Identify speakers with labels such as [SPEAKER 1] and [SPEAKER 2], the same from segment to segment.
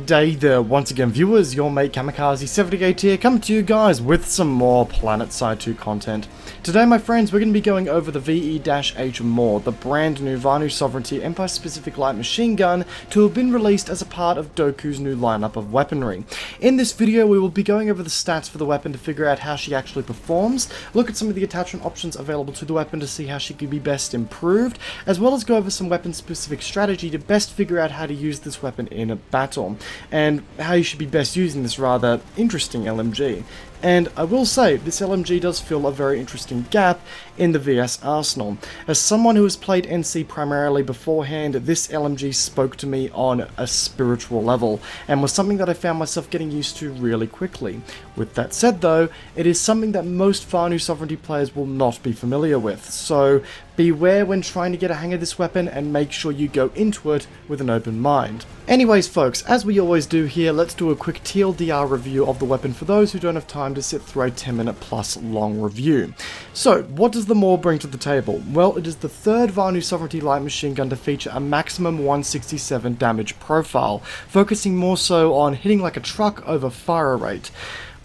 [SPEAKER 1] Good day there once again viewers, your mate Kamikaze78 here, coming to you guys with some more Planetside 2 content. Today my friends, we're going to be going over the VE-H Maw, the brand new Vanu Sovereignty Empire Specific Light Machine Gun to have been released as a part of Doku's new lineup of weaponry. In this video we will be going over the stats for the weapon to figure out how she actually performs, look at some of the attachment options available to the weapon to see how she can be best improved, as well as go over some weapon specific strategy to best figure out how to use this weapon in a battle, and how you should be best using this rather interesting LMG. And I will say, this LMG does fill a very interesting gap in the VS arsenal. As someone who has played NC primarily beforehand, this LMG spoke to me on a spiritual level, and was something that I found myself getting used to really quickly. With that said though, it is something that most Vanu Sovereignty players will not be familiar with, so beware when trying to get a hang of this weapon and make sure you go into it with an open mind. Anyways folks, as we always do here, let's do a quick TLDR review of the weapon for those who don't have time to sit through a 10-minute plus long review. So, what does the Maw bring to the table? Well, it is the third Vanu Sovereignty light machine gun to feature a maximum 167 damage profile, focusing more so on hitting like a truck over fire rate.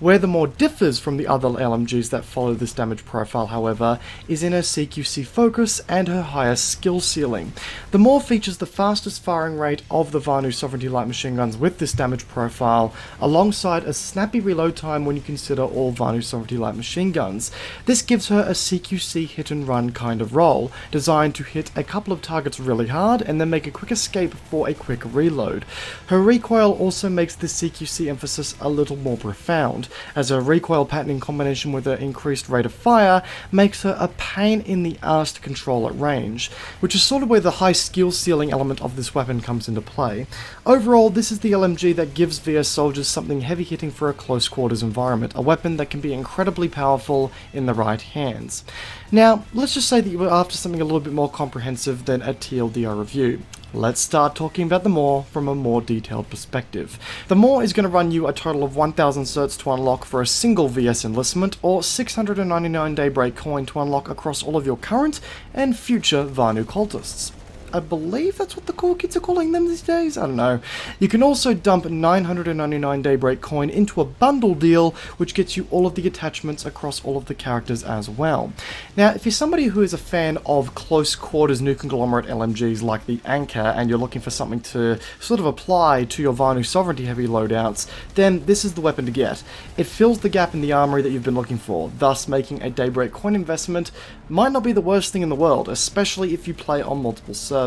[SPEAKER 1] Where the Maw differs from the other LMGs that follow this damage profile, however, is in her CQC focus and her higher skill ceiling. The Maw features the fastest firing rate of the Vanu Sovereignty light machine guns with this damage profile, alongside a snappy reload time when you consider all Vanu Sovereignty light machine guns. This gives her a CQC hit and run kind of role, designed to hit a couple of targets really hard and then make a quick escape for a quick reload. Her recoil also makes this CQC emphasis a little more profound, as her recoil pattern in combination with her increased rate of fire makes her a pain in the arse to control at range, which is sort of where the high skill ceiling element of this weapon comes into play. Overall, this is the LMG that gives VS soldiers something heavy hitting for a close quarters environment, a weapon that can be incredibly powerful in the right hands. Now, let's just say that you were after something a little bit more comprehensive than a TLDR review. Let's start talking about the Maw from a more detailed perspective. The Maw is going to run you a total of 1000 certs to unlock for a single VS enlistment, or 699 daybreak coin to unlock across all of your current and future Vanu cultists. I believe that's what the cool kids are calling them these days? I don't know. You can also dump 999 daybreak coin into a bundle deal, which gets you all of the attachments across all of the characters as well. Now, if you're somebody who is a fan of close quarters new conglomerate LMGs like the Anchor, and you're looking for something to sort of apply to your Vanu Sovereignty heavy loadouts, then this is the weapon to get. It fills the gap in the armory that you've been looking for, thus making a daybreak coin investment might not be the worst thing in the world, especially if you play on multiple servers.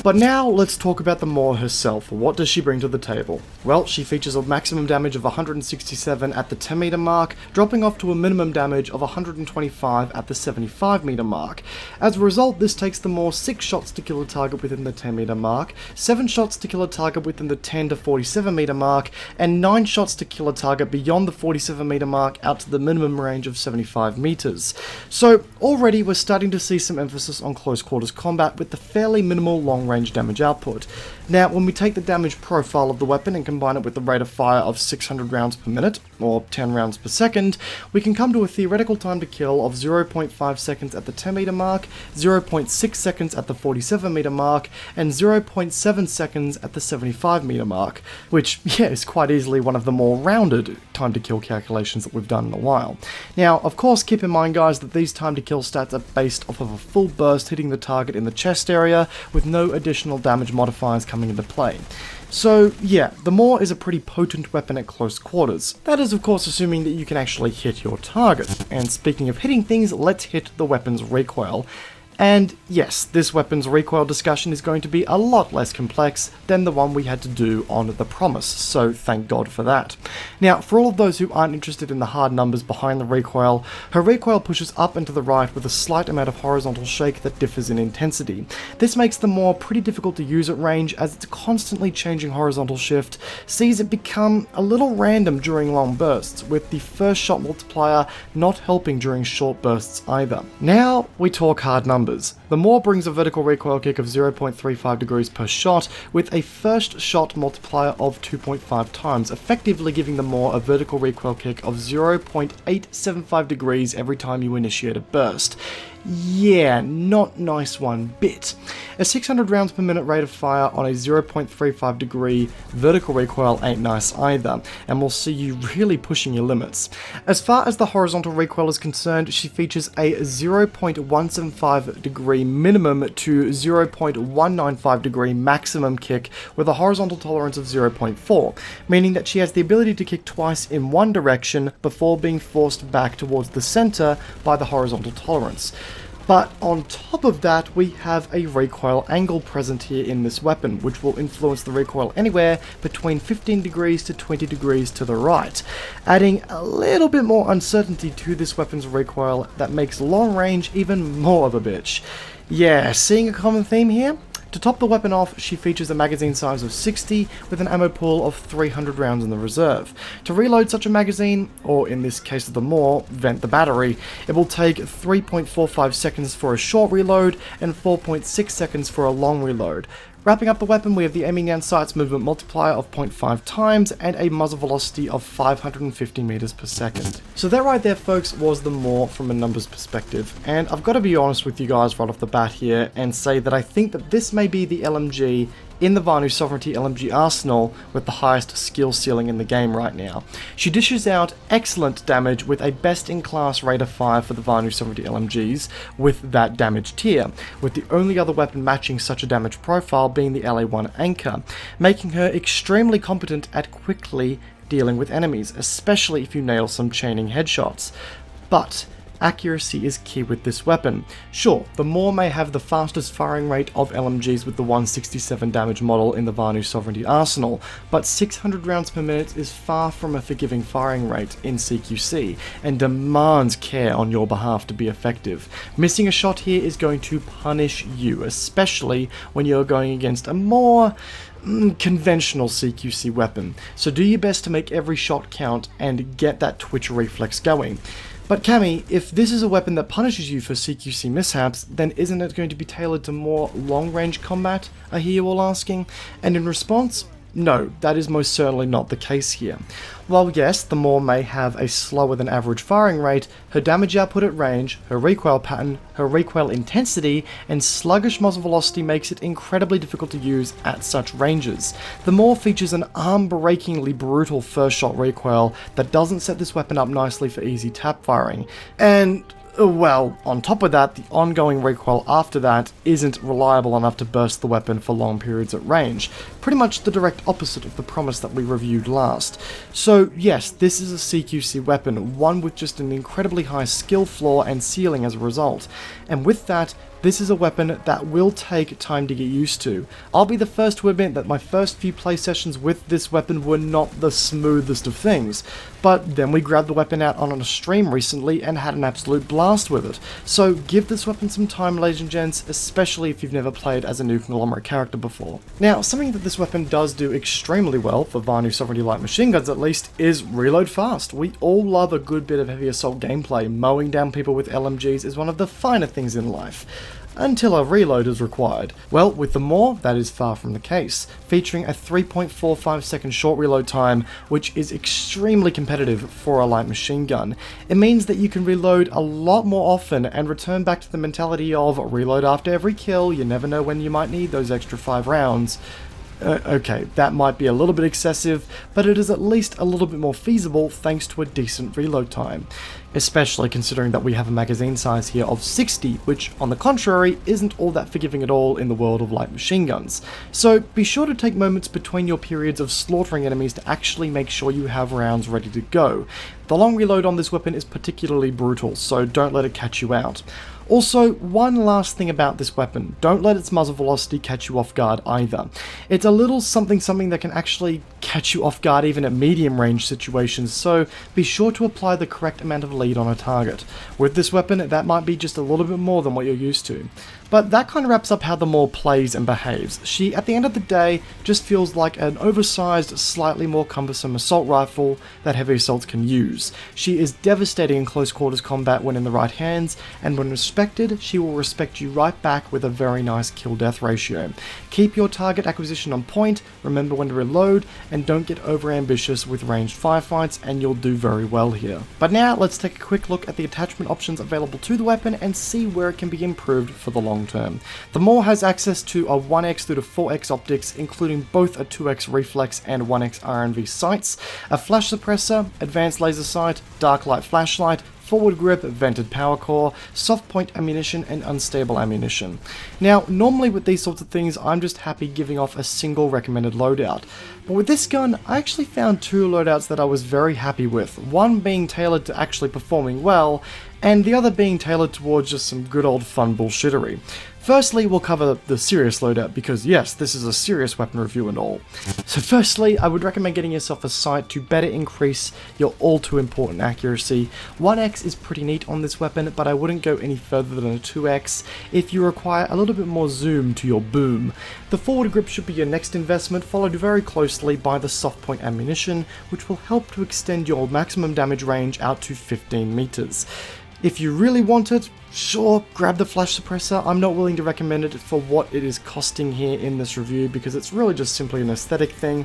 [SPEAKER 1] But now let's talk about the Maw herself. What does she bring to the table? Well, she features a maximum damage of 167 at the 10 meter mark, dropping off to a minimum damage of 125 at the 75 meter mark. As a result, this takes the Maw 6 shots to kill a target within the 10 meter mark, 7 shots to kill a target within the 10 to 47 meter mark, and 9 shots to kill a target beyond the 47 meter mark out to the minimum range of 75 meters. So already we're starting to see some emphasis on close quarters combat with the fairly minimal long-range damage output. Now, when we take the damage profile of the weapon and combine it with the rate of fire of 600 rounds per minute, or 10 rounds per second, we can come to a theoretical time to kill of 0.5 seconds at the 10 meter mark, 0.6 seconds at the 47 meter mark, and 0.7 seconds at the 75 meter mark, which, yeah, is quite easily one of the more rounded time to kill calculations that we've done in a while. Now, of course, keep in mind, guys, that these time to kill stats are based off of a full burst hitting the target in the chest area, with no additional damage modifiers coming into play. So yeah, the Maw is a pretty potent weapon at close quarters. That is of course assuming that you can actually hit your target. And speaking of hitting things, let's hit the weapon's recoil. And yes, this weapon's recoil discussion is going to be a lot less complex than the one we had to do on the Promise, so thank God for that. Now, for all of those who aren't interested in the hard numbers behind the recoil, her recoil pushes up and to the right with a slight amount of horizontal shake that differs in intensity. This makes the Maw pretty difficult to use at range, as its constantly changing horizontal shift sees it become a little random during long bursts, with the first shot multiplier not helping during short bursts either. Now we talk hard numbers. The Maw brings a vertical recoil kick of 0.35 degrees per shot, with a first shot multiplier of 2.5 times, effectively giving the Maw a vertical recoil kick of 0.875 degrees every time you initiate a burst. Yeah, not nice one bit. A 600 rounds per minute rate of fire on a 0.35 degree vertical recoil ain't nice either, and will see you really pushing your limits. As far as the horizontal recoil is concerned, she features a 0.175 degree minimum to 0.195 degree maximum kick with a horizontal tolerance of 0.4, meaning that she has the ability to kick twice in one direction before being forced back towards the center by the horizontal tolerance. But on top of that, we have a recoil angle present here in this weapon, which will influence the recoil anywhere between 15 degrees to 20 degrees to the right, adding a little bit more uncertainty to this weapon's recoil that makes long range even more of a bitch. Yeah, seeing a common theme here? To top the weapon off, she features a magazine size of 60 with an ammo pool of 300 rounds in the reserve. To reload such a magazine, or in this case of the Maw, vent the battery, it will take 3.45 seconds for a short reload and 4.6 seconds for a long reload. Wrapping up the weapon, we have the aiming down sights movement multiplier of 0.5 times and a muzzle velocity of 550 meters per second. So that right there, folks, was the Maw from a numbers perspective, and I've got to be honest with you guys right off the bat here and say that I think that this may be the LMG in the VE-H Sovereignty LMG arsenal with the highest skill ceiling in the game right now. She dishes out excellent damage with a best-in-class rate of fire for the VE-H Sovereignty LMGs with that damage tier, with the only other weapon matching such a damage profile being the LA1 Anchor, making her extremely competent at quickly dealing with enemies, especially if you nail some chaining headshots. But accuracy is key with this weapon. Sure, the Maw may have the fastest firing rate of LMGs with the 167 damage model in the VE-H Sovereignty arsenal, but 600 rounds per minute is far from a forgiving firing rate in CQC, and demands care on your behalf to be effective. Missing a shot here is going to punish you, especially when you're going against a more conventional CQC weapon, so do your best to make every shot count and get that twitch reflex going. But Cammy, if this is a weapon that punishes you for CQC mishaps, then isn't it going to be tailored to more long-range combat, I hear you all asking? And in response, no, that is most certainly not the case here. While yes, the Maw may have a slower than average firing rate, her damage output at range, her recoil pattern, her recoil intensity, and sluggish muzzle velocity makes it incredibly difficult to use at such ranges. The Maw features an arm-breakingly brutal first shot recoil that doesn't set this weapon up nicely for easy tap firing, and well, on top of that, the ongoing recoil after that isn't reliable enough to burst the weapon for long periods at range. Pretty much the direct opposite of the promise that we reviewed last. So yes, this is a CQC weapon, one with just an incredibly high skill floor and ceiling as a result. And with that, this is a weapon that will take time to get used to. I'll be the first to admit that my first few play sessions with this weapon were not the smoothest of things, but then we grabbed the weapon out on a stream recently and had an absolute blast with it. So give this weapon some time, ladies and gents, especially if you've never played as a new conglomerate character before. Now, something that this weapon does do extremely well, for VE-H Sovereignty light machine guns at least, is reload fast. We all love a good bit of heavy assault gameplay. Mowing down people with LMGs is one of the finer things in life, until a reload is required. Well, with the Maw, that is far from the case, featuring a 3.45 second short reload time, which is extremely competitive for a light machine gun. It means that you can reload a lot more often and return back to the mentality of reload after every kill, you never know when you might need those extra 5 rounds. Okay, that might be a little bit excessive, but it is at least a little bit more feasible thanks to a decent reload time. Especially considering that we have a magazine size here of 60, which, on the contrary, isn't all that forgiving at all in the world of light machine guns. So be sure to take moments between your periods of slaughtering enemies to actually make sure you have rounds ready to go. The long reload on this weapon is particularly brutal, so don't let it catch you out. Also, one last thing about this weapon, don't let its muzzle velocity catch you off guard either. It's a little something that can actually catch you off guard even at medium range situations, so be sure to apply the correct amount of lead on a target. With this weapon, that might be just a little bit more than what you're used to. But that kind of wraps up how the Maw plays and behaves. She, at the end of the day, just feels like an oversized, slightly more cumbersome assault rifle that heavy assaults can use. She is devastating in close quarters combat when in the right hands, and when respected, she will respect you right back with a very nice kill-death ratio. Keep your target acquisition on point, remember when to reload, and don't get over-ambitious with ranged firefights, and you'll do very well here. But now, let's take a quick look at the attachment options available to the weapon and see where it can be improved for the long term. The Maw has access to a 1x through to 4x optics, including both a 2x reflex and 1x RNV sights, a flash suppressor, advanced laser sight, dark light flashlight, forward grip, vented power core, soft point ammunition, and unstable ammunition. Now, normally with these sorts of things, I'm just happy giving off a single recommended loadout. But with this gun, I actually found two loadouts that I was very happy with, one being tailored to actually performing well, and the other being tailored towards just some good old fun bullshittery. Firstly, we'll cover the serious loadout because yes, this is a serious weapon review and all. So firstly, I would recommend getting yourself a sight to better increase your all too important accuracy. 1x is pretty neat on this weapon, but I wouldn't go any further than a 2x if you require a little bit more zoom to your boom. The forward grip should be your next investment, followed very closely by the soft point ammunition, which will help to extend your maximum damage range out to 15 meters. If you really want it, sure, grab the flash suppressor. I'm not willing to recommend it for what it is costing here in this review because it's really just simply an aesthetic thing.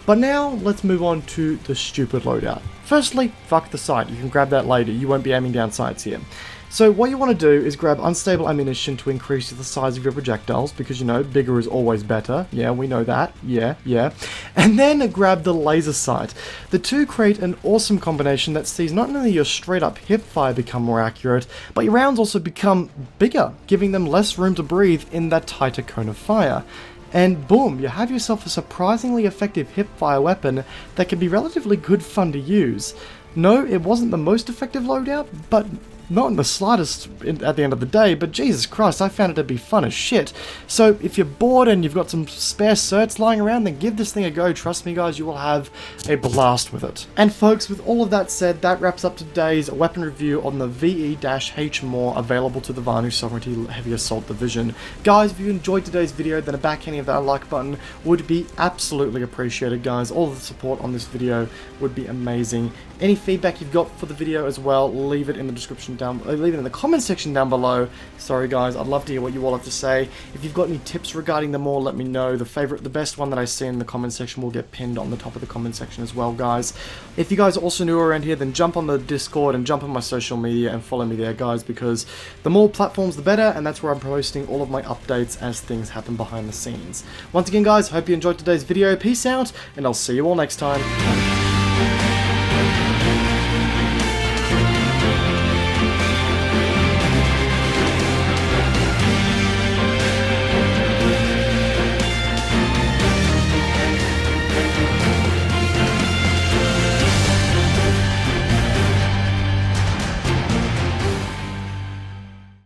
[SPEAKER 1] But now, let's move on to the stupid loadout. Firstly, fuck the sight. You can grab that later. You won't be aiming down sights here. So what you want to do is grab unstable ammunition to increase the size of your projectiles, because you know, bigger is always better. Yeah, we know that. Yeah. And then grab the laser sight. The two create an awesome combination that sees not only your straight up hip fire become more accurate, but your rounds also become bigger, giving them less room to breathe in that tighter cone of fire. And boom, you have yourself a surprisingly effective hip-fire weapon that can be relatively good fun to use. No, it wasn't the most effective loadout, but not in the slightest at the end of the day, but Jesus Christ, I found it to be fun as shit. So if you're bored and you've got some spare certs lying around, then give this thing a go. Trust me guys, you will have a blast with it. And folks, with all of that said, that wraps up today's weapon review on the VE-H Maw available to the Vanu Sovereignty Heavy Assault Division. Guys, if you enjoyed today's video, then a backhanding of that like button would be absolutely appreciated, guys. All of the support on this video would be amazing. Any feedback you've got for the video as well, leave it in the description leave it in the comment section down below. Sorry guys, I'd love to hear what you all have to say. If you've got any tips regarding them all, let me know. The best one that I see in the comment section will get pinned on the top of the comment section as well, guys. If you guys are also new around here, then jump on the Discord and jump on my social media and follow me there, guys, because the more platforms the better, and that's where I'm posting all of my updates as things happen behind the scenes. Once again guys, hope you enjoyed today's video. Peace out, and I'll see you all next time.